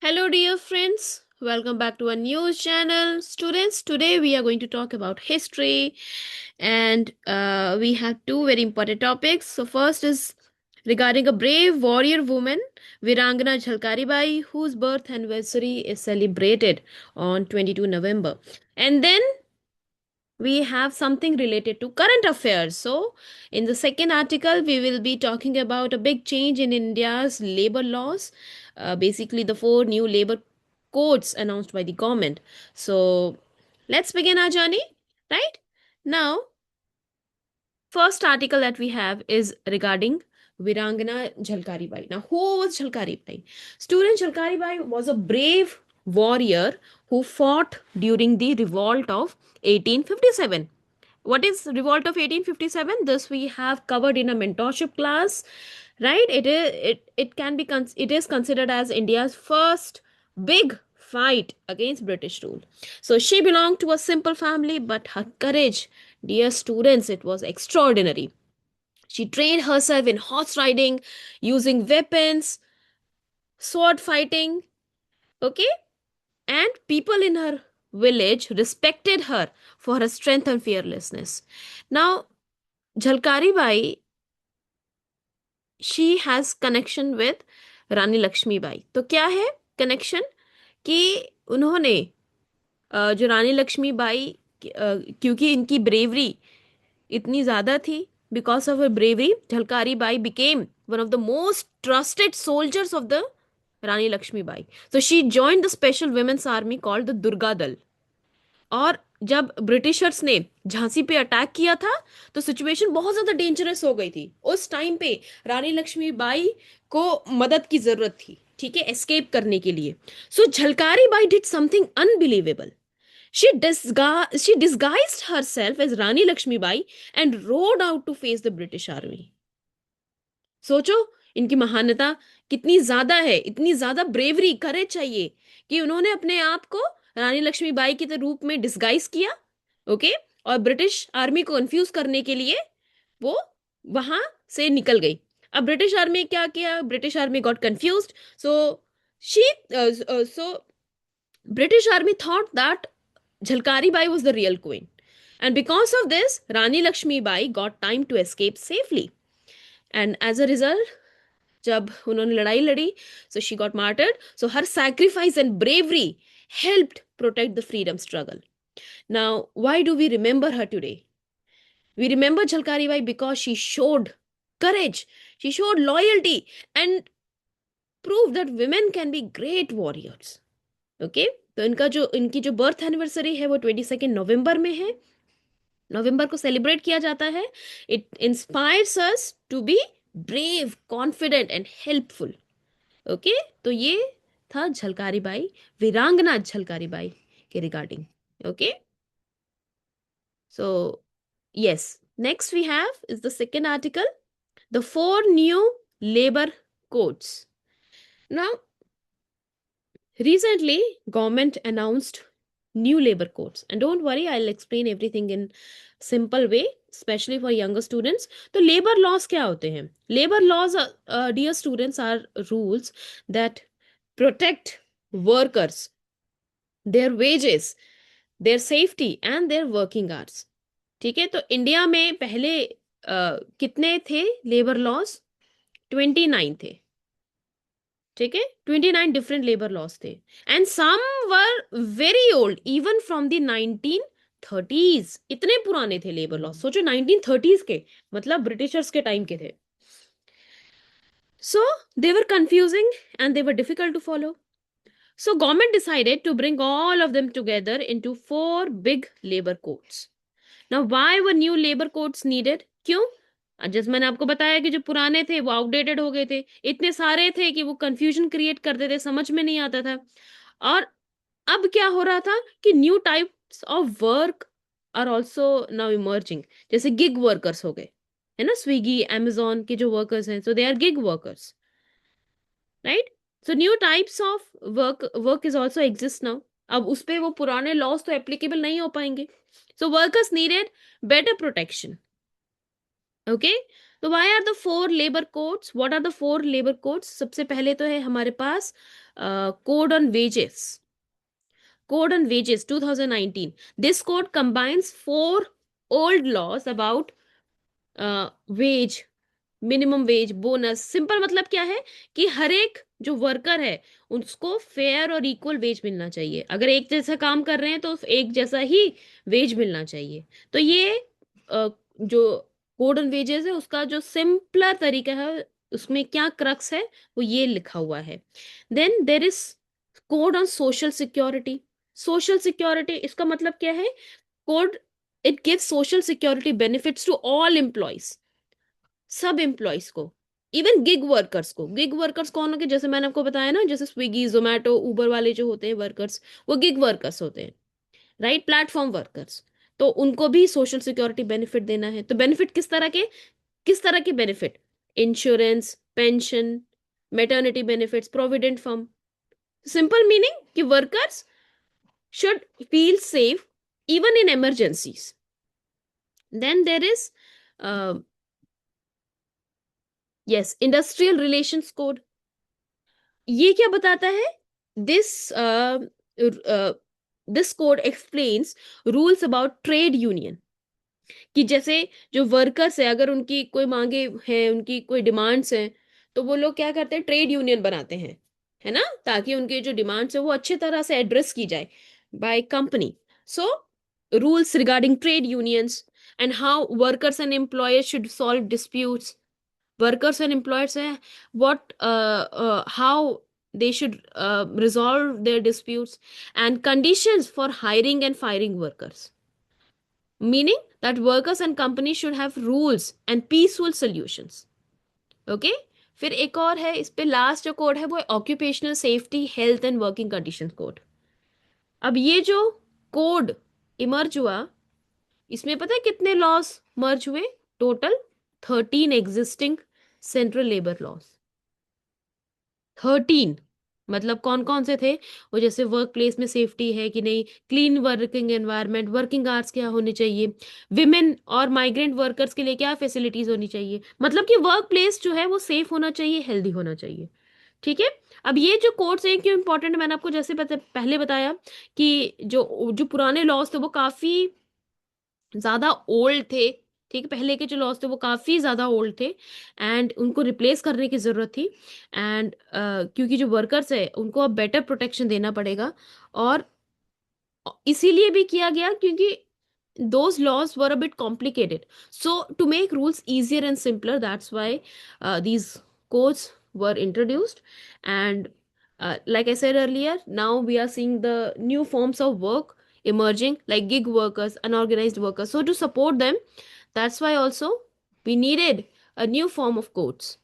Hello, dear friends. Welcome back to a news channel. Students, today we are going to talk about history and we have two very important topics. So, first is regarding a brave warrior woman, Virangana Jhalkari Bai, whose birth anniversary is celebrated on 22 November. And then we have something related to current affairs. So, in the second article, we will be talking about a big change in India's labor laws, basically, the four new labor codes announced by the government. So, let's begin our journey, right? Now, first article that we have is regarding Virangana Jhalkari Bai. Now, who was Jhalkari Bai? Student Jhalkari Bai was a brave warrior who fought during the revolt of 1857. What is revolt of 1857? This we have covered in a mentorship class, right? It is considered as India's first big fight against British rule. So she belonged to a simple family, but her courage, dear students, it was extraordinary. She trained herself in horse riding, using weapons, sword fighting, okay? And people in her village respected her for her strength and fearlessness. Now, Jhalkari Bai, she has connection with रानी लक्ष्मीबाई. तो क्या है connection कि उन्होंने जो रानी लक्ष्मीबाई क्योंकि इनकी bravery इतनी ज़्यादा थी, because of her bravery Jhalkari Bai became one of the most trusted soldiers of the Rani Lakshmibai. So she joined the special women's army called the Durga Dal. और जब ब्रिटिशर्स ने झांसी पे अटैक किया था तो सिचुएशन बहुत ज्यादा डेंजरस हो गई थी. उस टाइम पे रानी लक्ष्मीबाई को मदद की जरूरत थी, ठीक है, एस्केप करने के लिए. So Jhalkari Bai did something unbelievable. she disguised herself as Rani Lakshmibai and rode out to face the British army. सोचो इनकी महानता कितनी ज्यादा है, इतनी ज्यादा ब्रेवरी करेज चाहिए कि उन्होंने अपने आप को रानी लक्ष्मीबाई के रूप में डिस्गाइज किया, ओके, और ब्रिटिश आर्मी को कंफ्यूज करने के लिए वो वहां से निकल गई. अब ब्रिटिश आर्मी क्या किया? British army got confused. So she so British army thought that Jhalkari Bai was the real queen. And because of this, Rani Lakshmi Bai got time to escape safely. And as a result, जब उन्होंने लड़ाई लड़ी, so she got martyred. So her sacrifice and bravery helped protect the freedom struggle. Now, why do we remember her today? We remember Jhalkari Bai because she showed courage, she showed loyalty, and proved that women can be great warriors. Okay? तो इनकी जो birth anniversary है वो 22 नवंबर में है. नवंबर को celebrate किया जाता है. It inspires us to be brave, confident and helpful. Okay, तो ये था झलकारी बाई, वीरांगना झलकारी बाई के regarding. Okay, so yes, next we have is the second article, the four new labour codes. Now recently government announced new labor codes, and don't worry, I'll explain everything in simple way, especially for younger students. तो labor laws क्या होते हैं? Labor laws, dear students, are rules that protect workers, their wages, their safety and their working hours. ठीक है, तो India में पहले कितने थे लेबर लॉज? 29 थे. ठीक है, 29 डिफरेंट लेबर लॉज थे. And some were very old, even from the 1930s. इतने पुराने थे लेबर लॉज. सोचो 1930s के, मतलब ब्रिटिशर्स के टाइम के थे. So they were confusing and they were difficult to follow. So government decided to bring all of them together into four big labor codes. Now why were new labor codes needed? क्यों? जैसे मैंने आपको बताया कि जो पुराने थे वो आउटडेटेड हो गए थे, इतने सारे थे कि वो कंफ्यूजन क्रिएट करते थे, समझ में नहीं आता था. और अब क्या हो रहा था कि new types of work are also now emerging. जैसे गिग वर्कर्स हो गए, है ना, स्विगी अमेजोन के जो वर्कर्स हैं, so they are gig workers, right. So new types of work is also exist now. अब उस पे वो पुराने लॉज तो एप्लीकेबल नहीं हो पाएंगे. So workers needed better protection. Okay, तो why are the 4 labour codes, what are the 4 labour codes? सबसे पहले तो है हमारे पास code on wages, code on wages 2019. This code combines 4 old laws about wage, minimum wage, bonus. Simple मतलब क्या है कि हर एक जो वर्कर है उसको फेयर और इक्वल वेज मिलना चाहिए. अगर एक जैसा काम कर रहे हैं तो एक जैसा ही वेज मिलना चाहिए. तो ये जो कोड ऑन वेजेस है उसका जो सिंपलर तरीका है, उसमें क्या क्रक्स है वो ये लिखा हुआ है. Then there is code on social security. Social security इसका मतलब क्या है? Code, it gives social security benefits to all employees, सब एम्प्लॉयज को, इवन गिग वर्कर्स को. गिग वर्कर्स कौन होंगे? जैसे मैंने आपको बताया ना, जैसे स्विगी, जोमेटो, उबर वाले जो होते हैं वर्कर्स, वो गिग वर्कर्स होते हैं, राइट? Platform workers. तो उनको भी सोशल सिक्योरिटी बेनिफिट देना है. तो बेनिफिट किस तरह के, किस तरह के benefit? Insurance, pension, maternity benefits, provident fund. Simple meaning कि workers should feel safe even in emergencies. Then there is yes, industrial relations code. ये क्या बताता है? This this code explains rules about trade union. कि जैसे जो workers है, अगर उनकी कोई मांगे हैं, उनकी कोई डिमांड्स हैं, तो वो लोग क्या करते हैं? ट्रेड यूनियन बनाते हैं, है ना, ताकि उनके जो डिमांड्स है वो अच्छे तरह से एड्रेस की जाए by company. So rules regarding trade unions and how workers and employers should solve disputes. workers and employers say what how they should resolve their disputes, and conditions for hiring and firing workers, meaning that workers and companies should have rules and peaceful solutions. Okay. फिर एक और है, इस पे last जो code है वो occupational safety, health and working condition code. अब ये जो कोड इमर्ज हुआ, इसमें पता है कितने लॉस मर्ज हुए? Total 13 existing central labour laws. 13. मतलब कौन कौन से थे वो? जैसे वर्क प्लेस में सेफ्टी है कि नहीं, clean working environment, working hours क्या होने चाहिए, विमेन और माइग्रेंट वर्कर्स के लिए क्या फैसिलिटीज होनी चाहिए. मतलब कि वर्क प्लेस जो है वो सेफ होना चाहिए, हेल्दी होना चाहिए. ठीक है. अब ये जो कोड्स हैं क्यों इंपॉर्टेंट, मैंने आपको जैसे पहले बताया कि जो जो पुराने लॉज थे वो काफी ज्यादा ओल्ड थे. ठीक है, पहले के जो लॉज थे वो काफी ज्यादा ओल्ड थे एंड उनको रिप्लेस करने की जरूरत थी. एंड क्योंकि जो वर्कर्स है उनको अब बेटर प्रोटेक्शन देना पड़ेगा. और इसीलिए भी किया गया क्योंकि those laws were a bit complicated. So to make rules easier and simpler, that's why these codes were introduced. And like I said earlier, now we are seeing the new forms of work emerging, like gig workers, unorganized workers. So to support them, that's why also we needed a new form of codes.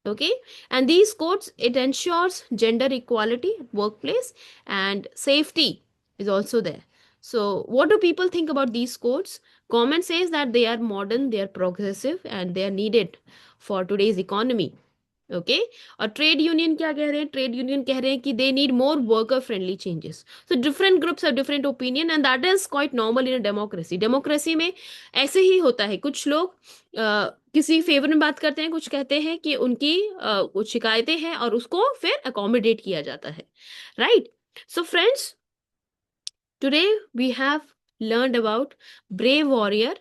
Okay. And these codes, it ensures gender equality at workplace, and safety is also there. So what do people think about these codes? Comment says that they are modern, they are progressive, and they are needed for today's economy. Okay. और trade union क्या कह रहे हैं? Trade union कह रहे हैं कि they need more worker friendly changes. So different groups have different opinion and that is quite normal in a democracy. Democracy में ऐसे ही होता है. कुछ लोग किसी फेवर में बात करते हैं, कुछ कहते हैं कि उनकी कुछ शिकायतें हैं और उसको फिर अकोमोडेट किया जाता है, right? So friends, today we have learned about brave warrior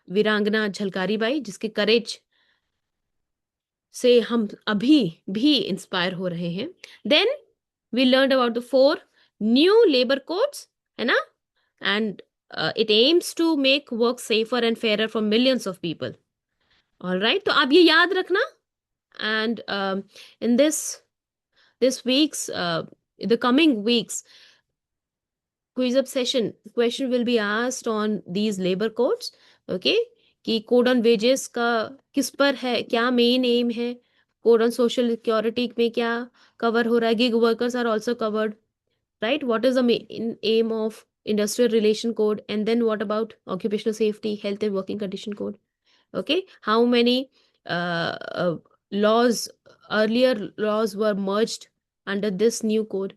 वीरांगना झलकारी बाई, जिसके करेज से हम अभी भी इंस्पायर हो रहे हैं. Then we learn about the 4 new labour codes, है ना? And it aims to make work safer and fairer for millions of people. All right, तो आप ये याद रखना. And in this weeks, the coming weeks quiz up session, question will be asked on these labor codes. Okay. कि code on wages का किस पर है, क्या मेन एम है, कोड ऑन सोशल सिक्योरिटी में क्या कवर हो रहा है, gig workers are also covered, right? What is the main aim of industrial relation code, and then what about occupational safety, health and working condition code? Okay. How many laws, earlier laws were merged under this new code?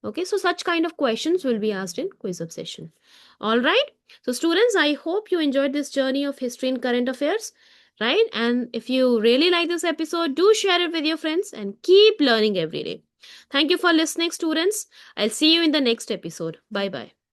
Okay, so such kind of questions will be asked in quiz up session. All right. So students, I hope you enjoyed this journey of history and current affairs. right? And if you really like this episode, do share it with your friends and keep learning every day. Thank you for listening, students. I'll see you in the next episode. Bye bye.